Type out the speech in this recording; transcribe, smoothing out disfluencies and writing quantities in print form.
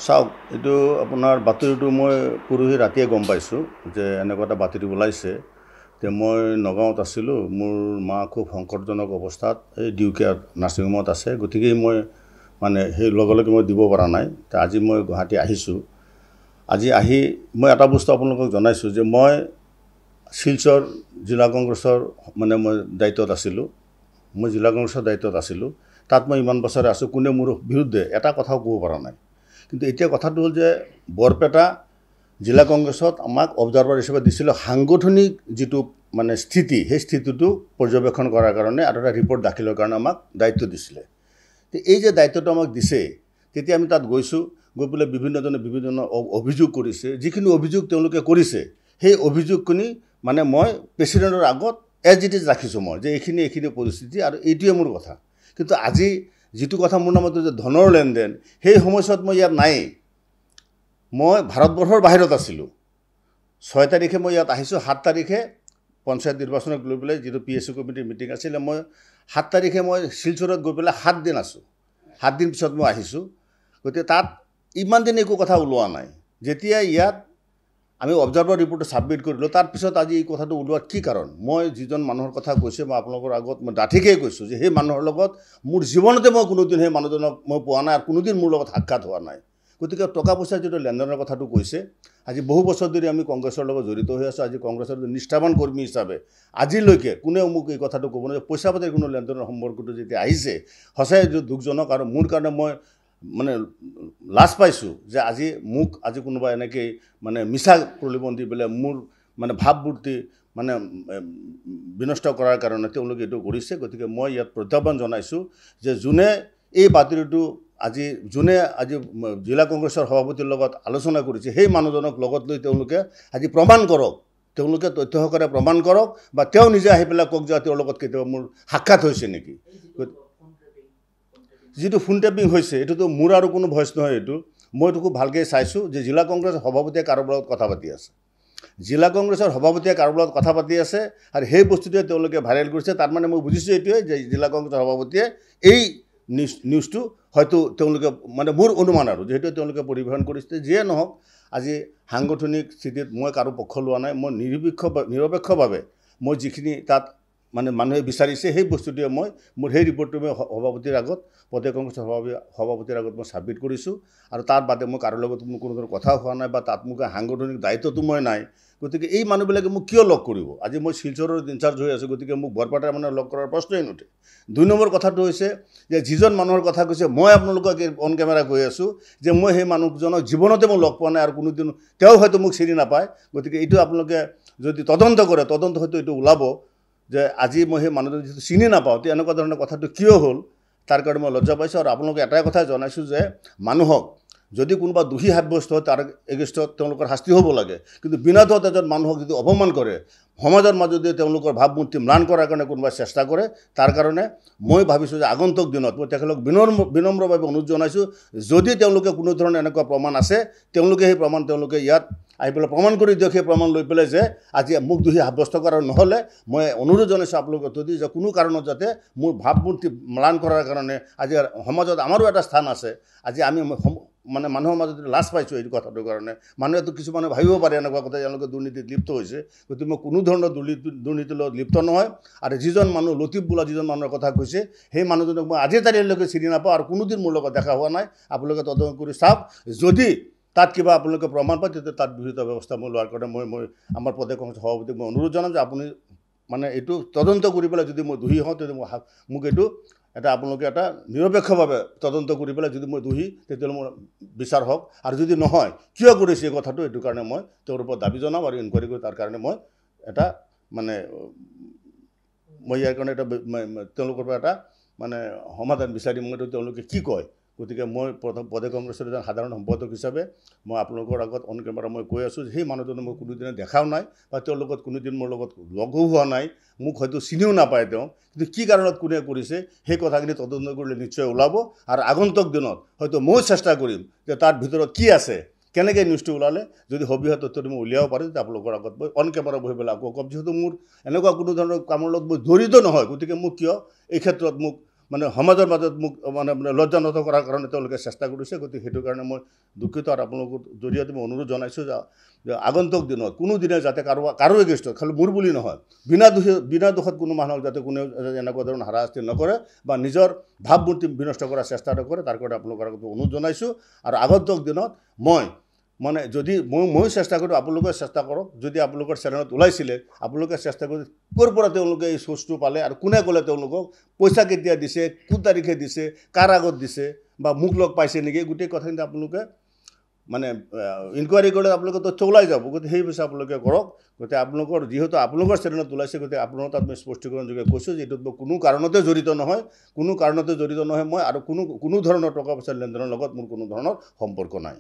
চাওক এইটো আপোনাৰ বাতৰিটো মই পৰহি ৰাতিয়ে গম পাইছোঁ যে এনেকুৱা এটা বাতৰি ওলাইছে যে মই নগাঁৱত আছিলোঁ, মোৰ মা খুব সংকটজনক অৱস্থাত এই ডিউকেয়াৰ নাৰ্ছিং হোমত আছে, গতিকে মই মানে সেই লগে লগে মই দিব পৰা নাই। আজি মই গুৱাহাটী আহিছোঁ। আজি আহি মই এটা বস্তু আপোনালোকক জনাইছোঁ যে মই শিলচৰ জিলা কংগ্ৰেছৰ মানে মই দায়িত্বত আছিলোঁ, মই জিলা কংগ্ৰেছৰ দায়িত্বত আছিলোঁ। তাত মই ইমান বছৰে আছোঁ, কোনে মোৰ বিৰুদ্ধে এটা কথাও ক'ব পৰা নাই। কিন্তু এতিয়া কথাটো হ'ল যে বৰপেটা জিলা কংগ্ৰেছত আমাক অবজাৰ্ভাৰ হিচাপে দিছিলে সাংগঠনিক যিটো মানে স্থিতি, সেই স্থিতিটো পৰ্যবেক্ষণ কৰাৰ কাৰণে আৰু এটা ৰিপৰ্ট দাখিলৰ কাৰণে আমাক দায়িত্ব দিছিলে। তো এই যে দায়িত্বটো আমাক দিছে, তেতিয়া আমি তাত গৈছোঁ, গৈ পেলাই বিভিন্নজনে বিভিন্ন অভিযোগ কৰিছে। যিখিনি অভিযোগ তেওঁলোকে কৰিছে সেই অভিযোগখিনি মানে মই প্ৰেচিডেণ্টৰ আগত এজ ইট ইজ ৰাখিছোঁ মই, যে এইখিনি পৰিস্থিতি আৰু এইটোৱে মোৰ কথা। কিন্তু আজি যিটো কথা মোৰ নামত যে ধনৰ লেনদেন, সেই সময়ছোৱাত মই ইয়াত নাই, মই ভাৰতবৰ্ষৰ বাহিৰত আছিলোঁ। 6 তাৰিখে মই ইয়াত আহিছোঁ, 7 তাৰিখে পঞ্চায়ত নিৰ্বাচনক লৈ পেলাই যিটো PSC কমিটিৰ মিটিং আছিলে, মই 7 তাৰিখে মই শিলচৰত গৈ পেলাই 7 দিন আছোঁ, 7 দিন পিছত মই আহিছোঁ। গতিকে তাত ইমান দিন একো কথা ওলোৱা নাই। যেতিয়া ইয়াত আমি অবজাৰ্ভাৰ ৰিপৰ্টটো ছাবমিট কৰিলোঁ, তাৰপিছত আজি এই কথাটো ওলোৱাৰ কি কাৰণ? মই যিজন মানুহৰ কথা কৈছে, মই আপোনালোকৰ আগত মই ডাঠিকেই কৈছোঁ যে সেই মানুহৰ লগত মোৰ জীৱনতে মই কোনোদিন সেই মানুহজনক মই পোৱা নাই আৰু কোনোদিন মোৰ লগত সাক্ষাৎ হোৱা নাই। গতিকে টকা পইচাৰ যিটো লেনদেনৰ কথাটো কৈছে, আজি বহু বছৰ ধৰি আমি কংগ্ৰেছৰ লগত জড়িত হৈ আছোঁ। আজি কংগ্ৰেছৰ নিষ্ঠাৱান কৰ্মী হিচাপে আজিলৈকে কোনেও মোক এই কথাটো ক'ব নোৱাৰে। পইচা পাতিৰ কোনো লেনদেনৰ সম্পৰ্কটো যেতিয়া আহিছে, সঁচাই দুখজনক। আৰু মোৰ কাৰণে মই মানে লাজ পাইছোঁ যে আজি কোনোবা এনেকৈ মানে মিছা প্ৰলোভন দি পেলাই মোৰ মানে ভাৱমূৰ্তি মানে বিনষ্ট কৰাৰ কাৰণে তেওঁলোকে এইটো কৰিছে। গতিকে মই ইয়াত প্ৰত্যাহ্বান জনাইছোঁ যে যোনে এই বাতৰিটো আজি জিলা কংগ্ৰেছৰ সভাপতিৰ লগত আলোচনা কৰিছে, সেই মানুহজনক লগত লৈ তেওঁলোকে আজি প্ৰমাণ কৰক, তেওঁলোকে তথ্য সহকাৰে প্ৰমাণ কৰক, বা তেওঁ নিজে আহি পেলাই কওক যে তেওঁৰ লগত কেতিয়াবা মোৰ সাক্ষাৎ হৈছে নেকি। যিটো ফোন টেপিং হৈছে এইটোতো মোৰ আৰু কোনো ভইচ নহয়। মইতো খুব ভালকৈ চাইছোঁ যে জিলা কংগ্ৰেছৰ সভাপতিয়ে কাৰোবাৰ লগত কথা পাতি আছে, জিলা কংগ্ৰেছৰ সভাপতিয়ে কাৰোবাৰ লগত কথা পাতি আছে, আৰু সেই বস্তুটোৱে তেওঁলোকে ভাইৰেল কৰিছে। তাৰ মানে মই বুজিছোঁ এইটোৱে যে জিলা কংগ্ৰেছৰ সভাপতিয়ে এই নিউজটো হয়তো তেওঁলোকে মানে মোৰ অনুমান আৰু যিহেতু তেওঁলোকে পৰিৱেশন কৰিছে। যিয়ে নহওক, আজি সাংগঠনিক স্থিতিত মই কাৰো পক্ষ লোৱা নাই। মই নিৰপেক্ষভাৱে মই যিখিনি তাত মানে মানুহে বিচাৰিছে সেই বস্তুটোৱে মোৰ সেই ৰিপৰ্টটো মই সভাপতিৰ আগত, প্ৰদেশ কংগ্ৰেছৰ সভাপতিৰ আগত মই ছাবমিট কৰিছোঁ। আৰু তাৰ বাদে মই কাৰো লগত মোৰ কোনো ধৰণৰ কথা হোৱা নাই, বা তাত মোক সাংগঠনিক দায়িত্বটো মই নাই। গতিকে এই মানুহবিলাকে মোক কিয় লগ কৰিব? আজি মই শিলচৰৰ ইনচাৰ্জ হৈ আছোঁ, গতিকে মোক বৰপেটাৰ মানে লগ কৰাৰ প্ৰশ্নই নুঠে। 2 নম্বৰ কথাটো হৈছে যে যিজন মানুহৰ কথা কৈছে, মই আপোনালোকক অন কেমেৰা কৈ আছোঁ যে মই সেই মানুহজনক জীৱনতে মই লগ পোৱা নাই, আৰু কোনোদিন তেওঁ হয়তো মোক চিনি নাপায়। গতিকে এইটো আপোনালোকে যদি তদন্ত কৰে, তদন্ত হয়তো এইটো ওলাব যে আজি মই সেই মানুহজন যিটো চিনি নাপাওঁ, তে এনেকুৱা ধৰণৰ কথাটো কিয় হ'ল, তাৰ কাৰণে মই লজ্জা পাইছোঁ। আৰু আপোনালোকে এটাই কথাই জনাইছোঁ যে মানুহক যদি কোনোবা দোষী সাব্যস্ত হয়, তাৰ এগেইনষ্টত তেওঁলোকৰ শাস্তি হ'ব লাগে। কিন্তু বিনা দোষত এজন মানুহক যদি অপমান কৰে, সমাজৰ মাজত যদি তেওঁলোকৰ ভাৱমূৰ্তি ম্লান কৰাৰ কাৰণে কোনোবাই চেষ্টা কৰে, তাৰ কাৰণে মই ভাবিছোঁ যে আগন্তুক দিনত মই তেখেতক বিনম্ৰভাৱে অনুৰোধ জনাইছোঁ, যদি তেওঁলোকে কোনো ধৰণৰ এনেকুৱা প্ৰমাণ আছে, তেওঁলোকে সেই প্ৰমাণ তেওঁলোকে ইয়াত আহি পেলাই প্ৰমাণ কৰি দিয়ক। সেই প্ৰমাণ লৈ পেলাই যে আজি মোক দোষী সাব্যস্ত কৰাৰ নহ'লে মই অনুৰোধ জনাইছোঁ আপোনালোকৰ যদি যে কোনো কাৰণত যাতে মোৰ ভাৱমূৰ্তি ম্লান কৰাৰ কাৰণে আজি সমাজত আমাৰো এটা স্থান আছে। আজি আমি মানে মানুহৰ মাজত লাজ পাইছোঁ এই কথাটোৰ কাৰণে। মানুহেতো কিছুমানে ভাবিব পাৰে এনেকুৱা কথা তেওঁলোকে দুৰ্নীতিত লিপ্ত হৈছে, গতিকে মই কোনো ধৰণৰ দুৰ্নীতিৰ লগত লিপ্ত নহয়। আৰু যিজন মানুহ লতিফ বোলা যিজন মানুহৰ কথা কৈছে, সেই মানুহজনক মই আজিৰ তাৰিখলৈকে চিনি নাপাওঁ, আৰু কোনোদিন মোৰ লগত দেখা হোৱা নাই। আপোনালোকে তদন্ত কৰি চাওক, যদি তাত কিবা আপোনালোকে প্ৰমাণ পায়, তেতিয়া তাত বিহিত ব্যৱস্থা মই লোৱাৰ কাৰণে মই আমাৰ প্ৰদেশ কংগ্ৰেছৰ সভাপতিক মই অনুৰোধ জনাম যে আপুনি মানে এইটো তদন্ত কৰি পেলাই যদি মই দোষী হওঁ, তেতিয়া মোক এইটো আপোনালোকে এটা নিৰপেক্ষভাৱে তদন্ত কৰি পেলাই যদি মই দোষী, তেতিয়াহ'লে মোৰ বিচাৰ হওক। আৰু যদি নহয়, কিয় কৰিছে এই কথাটো, এইটো কাৰণে মই তেওঁৰ ওপৰত দাবী জনাম আৰু ইনকুৱাৰী কৰি তাৰ কাৰণে মই ইয়াৰ কাৰণে তেওঁলোকৰ পৰা এটা মানে সমাধান বিচাৰিম। মইতো তেওঁলোকে কি কয়। গতিকে মই প্ৰদেশ কংগ্ৰেছৰ এজন সাধাৰণ সম্পাদক হিচাপে মই আপোনালোকৰ আগত অন কেমেৰা মই কৈ আছোঁ যে সেই মানুহজনক মই কোনোদিনে দেখাও নাই, বা তেওঁৰ লগত কোনোদিন মোৰ লগত লগো হোৱা নাই, মোক হয়তো চিনিও নাপায় তেওঁ। কিন্তু কি কাৰণত কোনে কৰিছে সেই কথাখিনি তদন্ত কৰিলে নিশ্চয় ওলাব। আৰু আগন্তুক দিনত হয়তো ময়ো চেষ্টা কৰিম যে তাৰ ভিতৰত কি আছে, কেনেকৈ নিউজটো ওলালে যদি সবিশেষ তথ্যটো মই উলিয়াব পাৰোঁ, তেতিয়া আপোনালোকৰ আগত মই অন কেমেৰা বহি পেলাই আকৌ ক'ম। যিহেতু মোৰ এনেকুৱা কোনো ধৰণৰ কামৰ লগত মই জড়িত নহয়, গতিকে মোক কিয় এই ক্ষেত্ৰত মোক মানে সমাজৰ মাজত মোক মানে লজ্জানত কৰাৰ কাৰণে তেওঁলোকে চেষ্টা কৰিছে গতিকে সেইটো কাৰণে মই দুখিত আৰু আপোনালোকৰ জৰিয়তে মই অনুৰোধ জনাইছোঁ যে আগন্তুক দিনত কোনো দিনে যাতে কাৰো এগেইনষ্টত খালি মোৰ বুলি নহয় বিনা দোষত কোনো মানুহক যাতে কোনেও এনেকুৱা ধৰণৰ হাৰাশাস্তি নকৰে বা নিজৰ ভাৱমূৰ্তি বিনষ্ট কৰাৰ চেষ্টা নকৰে তাৰ কাৰণে আপোনালোকৰ আগত অনুৰোধ জনাইছোঁ আৰু আগন্তুক দিনত মই মানে যদি ময়ো চেষ্টা কৰোঁ আপোনালোকে চেষ্টা কৰক যদি আপোনালোকৰ চেনেলত ওলাইছিলে আপোনালোকে চেষ্টা কৰি ক'ৰ পৰা তেওঁলোকে এই চ'ৰ্চটো পালে আৰু কোনে ক'লে তেওঁলোকক পইচা কেতিয়া দিছে কোন তাৰিখে দিছে কাৰ আগত দিছে বা মোক লগ পাইছে নেকি গোটেই কথাখিনি আপোনালোকে মানে ইনকুৱাৰী কৰিলে আপোনালোকে তথ্য ওলাই যাব গতিকে সেই বিষয়ে আপোনালোকে কৰক গতিকে আপোনালোকৰ যিহেতু আপোনালোকৰ চেনেলত ওলাইছে গতিকে আপোনালোকৰ তাত মই স্পষ্টীকৰণযোগে কৈছোঁ যে এইটোত মই কোনো কাৰণতে জড়িত নহয় মই আৰু কোনো ধৰণৰ টকা পইচাৰ লেনদেনৰ লগত মোৰ কোনো ধৰণৰ সম্পৰ্ক নাই